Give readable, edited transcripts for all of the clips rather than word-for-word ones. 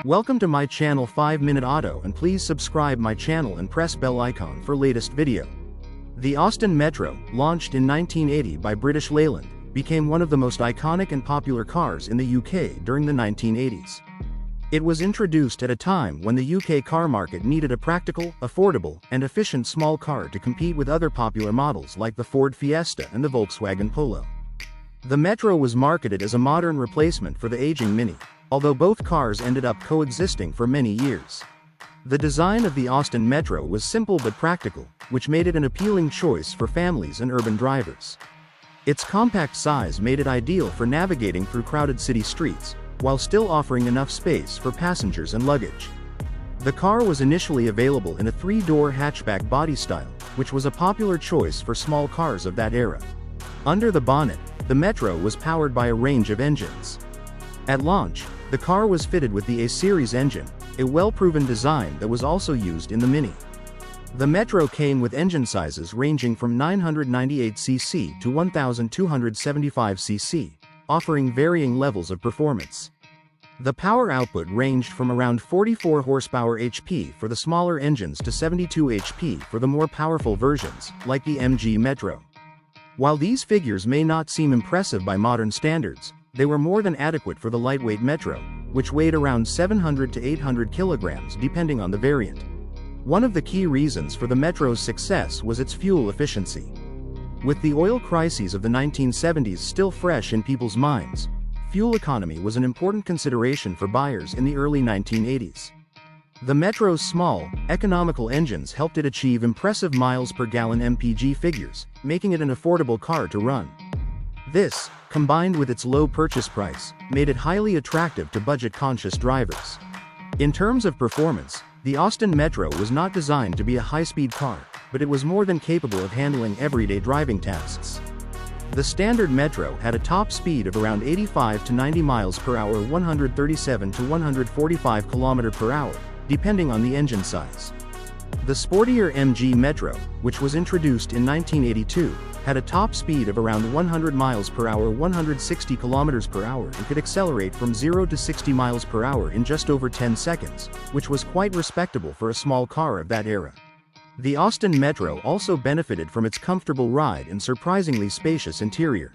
Welcome to my channel 5-Minute Auto, and please subscribe my channel and press bell icon for latest video. The Austin Metro, launched in 1980 by British Leyland, became one of the most iconic and popular cars in the UK during the 1980s. It was introduced at a time when the UK car market needed a practical, affordable, and efficient small car to compete with other popular models like the Ford Fiesta and the Volkswagen Polo. The Metro was marketed as a modern replacement for the aging Mini, although both cars ended up coexisting for many years. The design of the Austin Metro was simple but practical, which made it an appealing choice for families and urban drivers. Its compact size made it ideal for navigating through crowded city streets, while still offering enough space for passengers and luggage. The car was initially available in a 3-door hatchback body style, which was a popular choice for small cars of that era. Under the bonnet, the Metro was powered by a range of engines. At launch, the car was fitted with the A-Series engine, a well-proven design that was also used in the Mini. The Metro came with engine sizes ranging from 998cc to 1275cc, offering varying levels of performance. The power output ranged from around 44 horsepower HP for the smaller engines to 72 HP for the more powerful versions, like the MG Metro. While these figures may not seem impressive by modern standards, they were more than adequate for the lightweight Metro, which weighed around 700 to 800 kilograms depending on the variant. One of the key reasons for the Metro's success was its fuel efficiency. With the oil crises of the 1970s still fresh in people's minds, fuel economy was an important consideration for buyers in the early 1980s. The Metro's small, economical engines helped it achieve impressive miles per gallon MPG figures, making it an affordable car to run. This, combined with its low purchase price, made it highly attractive to budget-conscious drivers. In terms of performance, the Austin Metro was not designed to be a high-speed car, but it was more than capable of handling everyday driving tasks. The standard Metro had a top speed of around 85 to 90 miles per hour, 137 to 145 km per hour, depending on the engine size. The sportier MG Metro, which was introduced in 1982, had a top speed of around 100 miles per hour, 160 kilometers per hour, and could accelerate from 0 to 60 miles per hour in just over 10 seconds, which was quite respectable for a small car of that era. The Austin Metro also benefited from its comfortable ride and surprisingly spacious interior.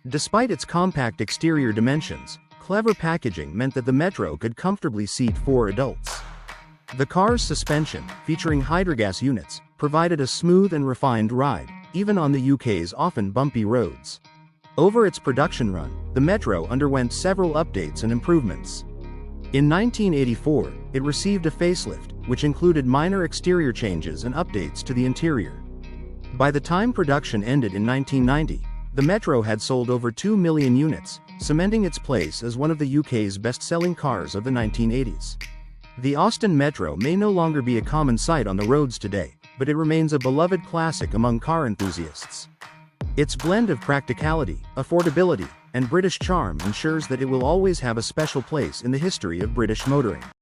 Despite its compact exterior dimensions, clever packaging meant that the Metro could comfortably seat 4 adults. The car's suspension, featuring hydrogas units, provided a smooth and refined ride, even on the UK's often bumpy roads. Over its production run, the Metro underwent several updates and improvements. In 1984, it received a facelift, which included minor exterior changes and updates to the interior. By the time production ended in 1990, the Metro had sold over 2 million units, cementing its place as one of the UK's best-selling cars of the 1980s. The Austin Metro may no longer be a common sight on the roads today, but it remains a beloved classic among car enthusiasts. Its blend of practicality, affordability, and British charm ensures that it will always have a special place in the history of British motoring.